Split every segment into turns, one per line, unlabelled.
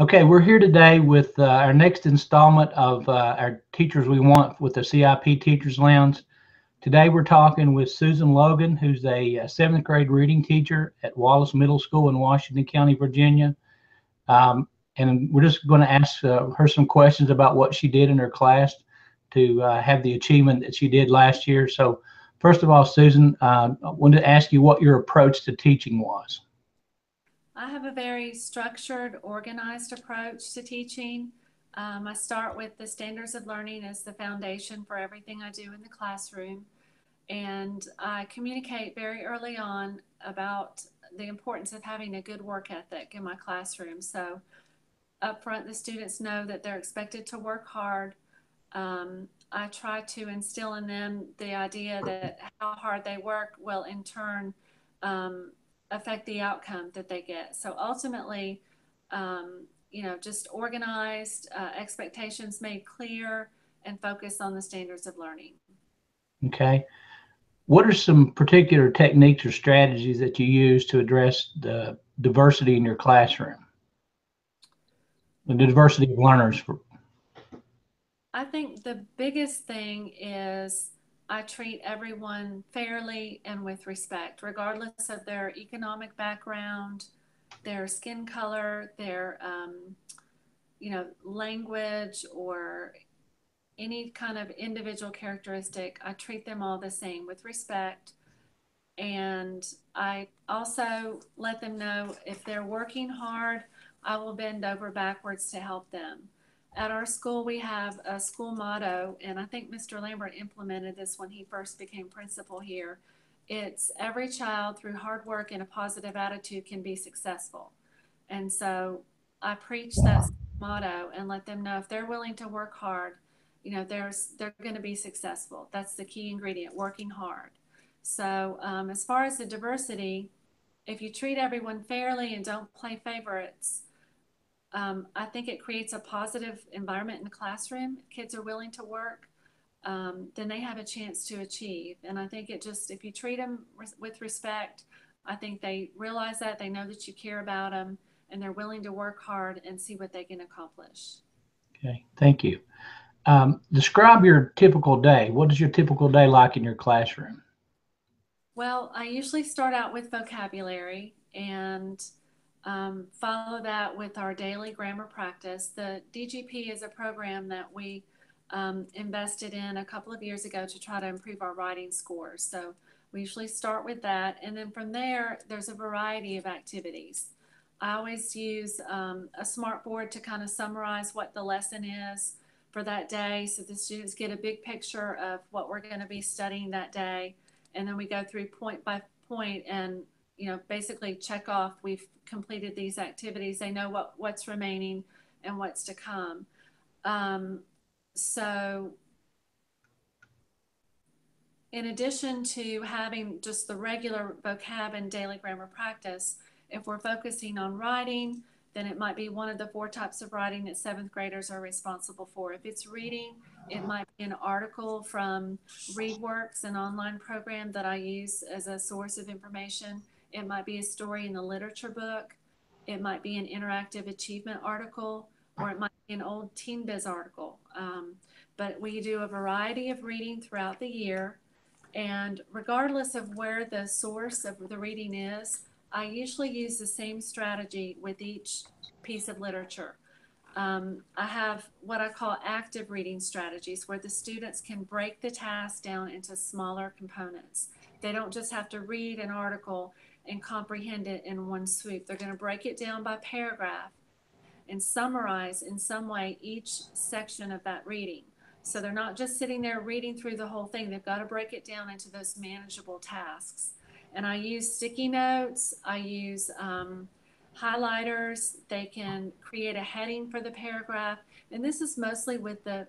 Okay, we're here today with our next installment of our Teachers We Want with the CIP Teachers Lounge. Today we're talking with Susan Logan, who's a seventh grade reading teacher at Wallace Middle School in Washington County, Virginia. And we're just going to ask her some questions about what she did in her class to have the achievement that she did last year. So first of all, Susan, I wanted to ask you what your approach to teaching was.
I have a very structured, organized approach to teaching. I start with the standards of learning as the foundation for everything I do in the classroom. And I communicate very early on about the importance of having a good work ethic in my classroom. So up front, the students know that they're expected to work hard. I try to instill in them the idea that how hard they work will in turn um, affect the outcome that they get. So ultimately, just organized, expectations made clear, and focus on the standards of learning.
Okay. What are some particular techniques or strategies that you use to address the diversity in your classroom, the diversity of learners?
I think the biggest thing is I treat everyone fairly and with respect, regardless of their economic background, their skin color, their language, or any kind of individual characteristic. I treat them all the same with respect. And I also let them know if they're working hard, I will bend over backwards to help them. At our school, we have a school motto, and I think Mr. Lambert implemented this when he first became principal here. It's every child through hard work and a positive attitude can be successful. And so I preach that motto and let them know if they're willing to work hard, they're going to be successful. That's the key ingredient, working hard. So as far as the diversity, if you treat everyone fairly and don't play favorites, I think it creates a positive environment in the classroom. If kids are willing to work, then they have a chance to achieve. And I think if you treat them with respect, I think they realize that, they know that you care about them, and they're willing to work hard and see what they can accomplish.
Okay, thank you. Describe your typical day. What is your typical day like in your classroom?
Well, I usually start out with vocabulary and follow that with our daily grammar practice. The DGP is a program that we invested in a couple of years ago to try to improve our writing scores. So we usually start with that. And then from there, there's a variety of activities. I always use a smart board to kind of summarize what the lesson is for that day so the students get a big picture of what we're going to be studying that day. And then we go through point by point and basically check off we've completed these activities. They know what's remaining and what's to come. So in addition to having just the regular vocab and daily grammar practice, if we're focusing on writing, then it might be one of the 4 types of writing that 7th graders are responsible for. If it's reading, it might be an article from ReadWorks, an online program that I use as a source of information. It might be a story in the literature book. It might be an interactive achievement article, or it might be an old Teen Biz article. But we do a variety of reading throughout the year. And regardless of where the source of the reading is, I usually use the same strategy with each piece of literature. I have what I call active reading strategies where the students can break the task down into smaller components. They don't just have to read an article and comprehend it in one swoop. They're going to break it down by paragraph and summarize in some way each section of that reading. So they're not just sitting there reading through the whole thing. They've got to break it down into those manageable tasks. And I use sticky notes. I use highlighters. They can create a heading for the paragraph. And this is mostly with the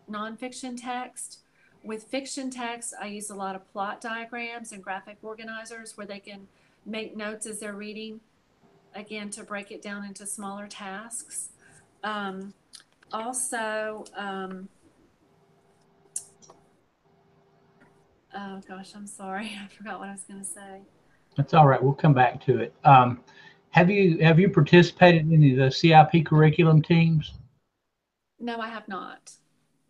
nonfiction text. With fiction text, I use a lot of plot diagrams and graphic organizers where they can make notes as they're reading, again, to break it down into smaller tasks. Um, also, oh gosh, I'm sorry. I forgot what I was going to say.
That's all right. We'll come back to it. Have you participated in any of the CIP curriculum teams?
No, I have not.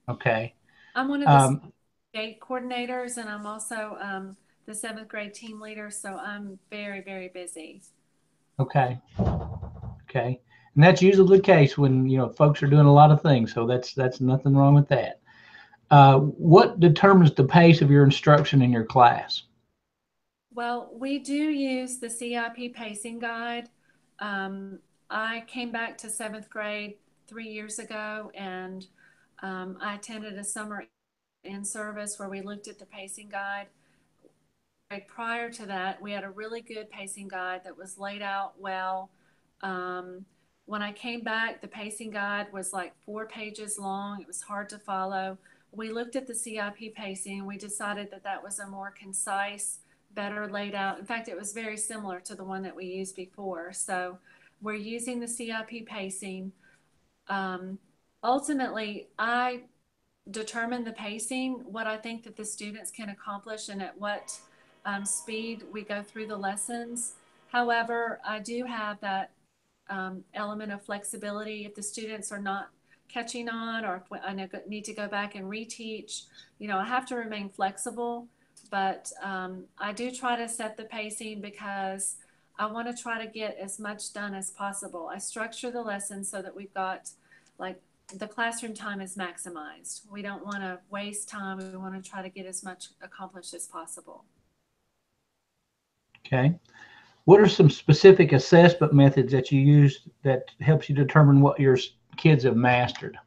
Okay.
I'm one of the
Um,
state coordinators, and I'm also the seventh grade team leader, so I'm very, very busy.
okay. Okay. And that's usually the case when, folks are doing a lot of things. So that's nothing wrong with that. What determines the pace of your instruction in your class?
Well, we do use the CIP pacing guide. I came back to seventh grade 3 years ago, and I attended a summer in service where we looked at the pacing guide. Prior to that, we had a really good pacing guide that was laid out well. Um, when I came back, the pacing guide was like 4 pages long. It was hard to follow. We looked at the CIP pacing and we decided that that was a more concise, better laid out. In fact, it was very similar to the one that we used before. So we're using the CIP pacing. Um, Ultimately, I determine the pacing, what I think that the students can accomplish and at what speed we go through the lessons. However, I do have that element of flexibility. If the students are not catching on, or if I need to go back and reteach, I have to remain flexible. But I do try to set the pacing because I want to try to get as much done as possible. I structure the lesson so that we've got like the classroom time is maximized. We don't want to waste time. We want to try to get as much accomplished as possible.
Okay. What are some specific assessment methods that you use that helps you determine what your kids have mastered?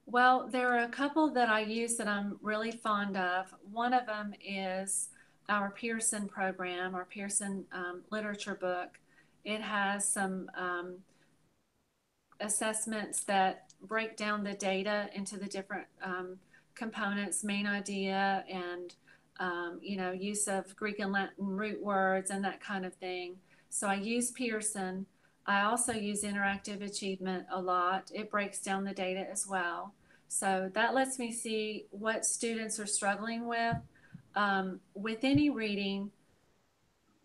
Well, there are a couple that I use that I'm really fond of. One of them is our Pearson program, our Pearson literature book. It has some assessments that break down the data into the different components, main idea, and use of Greek and Latin root words and that kind of thing. So I use Pearson. I also use interactive achievement a lot. It breaks down the data as well. So that lets me see what students are struggling with. With any reading,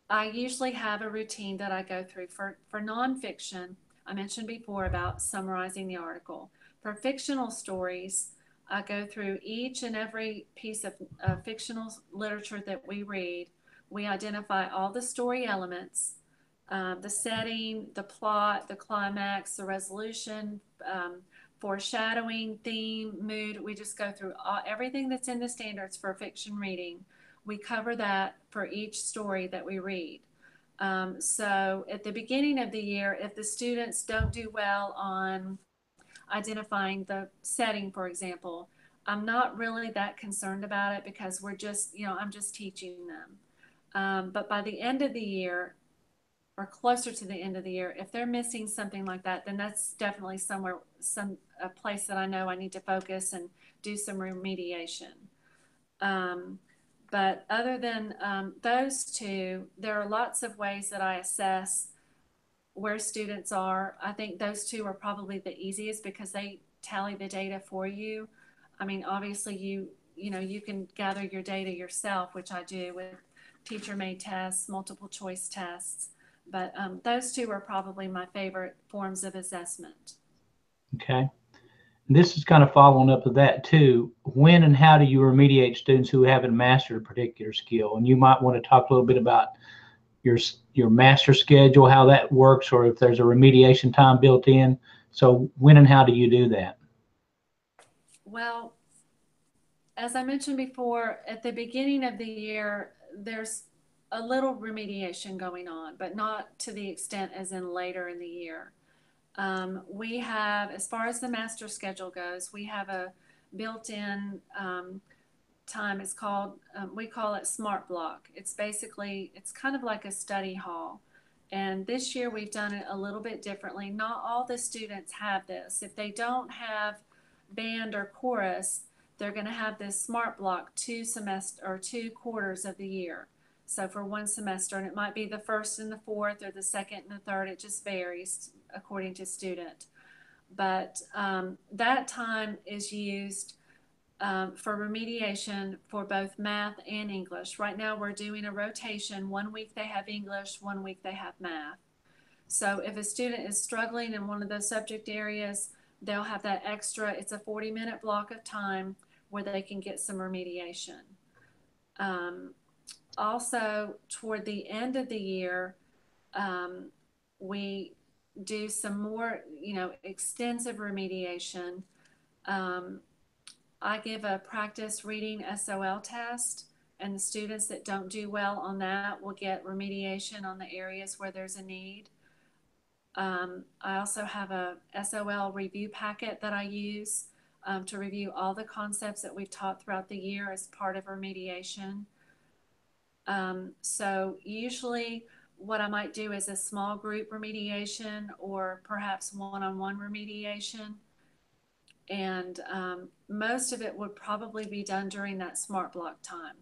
I usually have a routine that I go through. For nonfiction, I mentioned before about summarizing the article. For fictional stories, I go through each and every piece of fictional literature that we read. We identify all the story elements, the setting, the plot, the climax, the resolution, foreshadowing, theme, mood. We just go through everything that's in the standards for fiction reading. We cover that for each story that we read. So at the beginning of the year, if the students don't do well on identifying the setting, for example, I'm not really that concerned about it because I'm just teaching them. But by the end of the year, or closer to the end of the year, if they're missing something like that, then that's definitely a place that I know I need to focus and do some remediation. Um, but other than those two, there are lots of ways that I assess where students are. I think those two are probably the easiest because they tally the data for you. I mean, obviously you can gather your data yourself, which I do with teacher-made tests, multiple choice tests. But those two are probably my favorite forms of assessment.
Okay. This is kind of following up with that too. When and how do you remediate students who haven't mastered a particular skill? And you might want to talk a little bit about your your master schedule, how that works, or if there's a remediation time built in. So when and how do you do that?
Well, as I mentioned before, at the beginning of the year, there's a little remediation going on, but not to the extent as in later in the year. We have, as far as the master schedule goes, we have a built-in time. It's called, we call it Smart Block. It's kind of like a study hall. And this year we've done it a little bit differently. Not all the students have this. If they don't have band or chorus, they're going to have this Smart Block 2 quarters of the year. So for one semester, and it might be the first and the fourth or the second and the third, it just varies according to student. But that time is used for remediation for both math and English. Right now we're doing a rotation. 1 week they have English, 1 week they have math. So if a student is struggling in one of those subject areas, they'll have that extra, it's a 40-minute block of time where they can get some remediation. Also, toward the end of the year, we do some more, extensive remediation. I give a practice reading SOL test, and the students that don't do well on that will get remediation on the areas where there's a need. I also have a SOL review packet that I use to review all the concepts that we've taught throughout the year as part of remediation. So usually what I might do is a small group remediation or perhaps one-on-one remediation. And most of it would probably be done during that smart block time.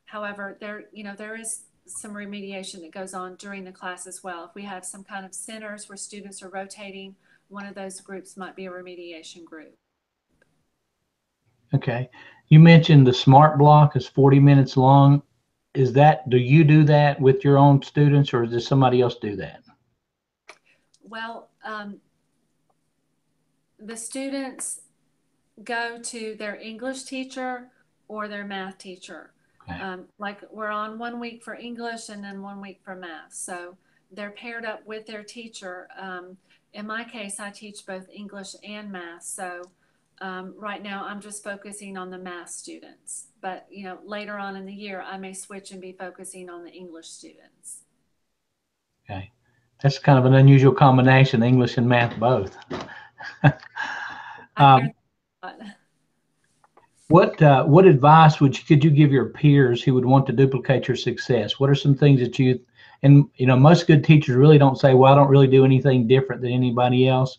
However, there is some remediation that goes on during the class as well. If we have some kind of centers where students are rotating, one of those groups might be a remediation group.
Okay. You mentioned the smart block is 40 minutes long. Do you do that with your own students, or does somebody else do that?
Well, the students go to their English teacher or their math teacher. Okay. Like we're on 1 week for English and then 1 week for math. So they're paired up with their teacher. In my case, I teach both English and math. So right now I'm just focusing on the math students. But later on in the year, I may switch and be focusing on the English students.
Okay. That's kind of an unusual combination, English and math both. What advice could you give your peers who would want to duplicate your success? What are some things that most good teachers really don't say, well, I don't really do anything different than anybody else,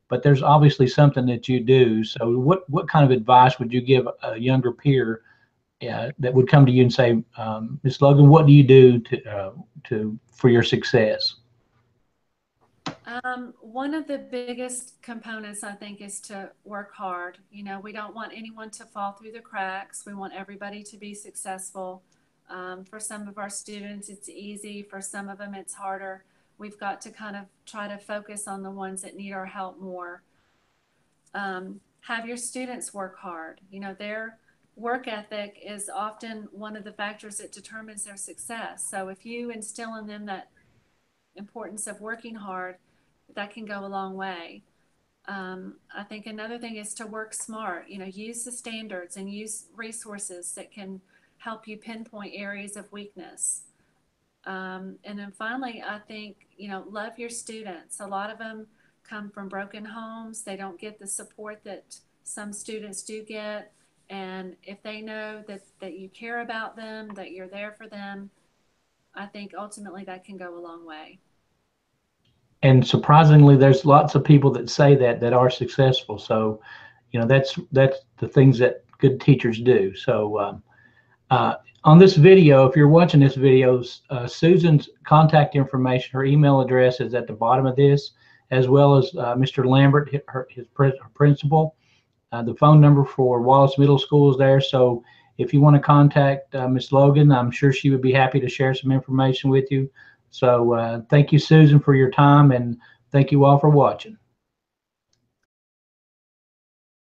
but there's obviously something that you do. So what kind of advice would you give a younger peer that would come to you and say, Ms. Logan, what do you do for your success?
One of the biggest components, I think, is to work hard. We don't want anyone to fall through the cracks. We want everybody to be successful. For some of our students, it's easy. For some of them, it's harder. We've got to kind of try to focus on the ones that need our help more. Have your students work hard. Their work ethic is often one of the factors that determines their success. So if you instill in them that importance of working hard, that can go a long way. I think another thing is to work smart. Use the standards and use resources that can help you pinpoint areas of weakness. And then finally, I think, love your students. A lot of them come from broken homes. They don't get the support that some students do get. And if they know that you care about them, that you're there for them, I think ultimately that can go a long way.
And surprisingly, there's lots of people that say that are successful. So, that's the things that good teachers do. So on this video, if you're watching this video, Susan's contact information, her email address is at the bottom of this, as well as Mr. Lambert, his principal. The phone number for Wallace Middle School is there. So if you want to contact Ms. Logan, I'm sure she would be happy to share some information with you. So thank you, Susan, for your time, and thank you all for watching.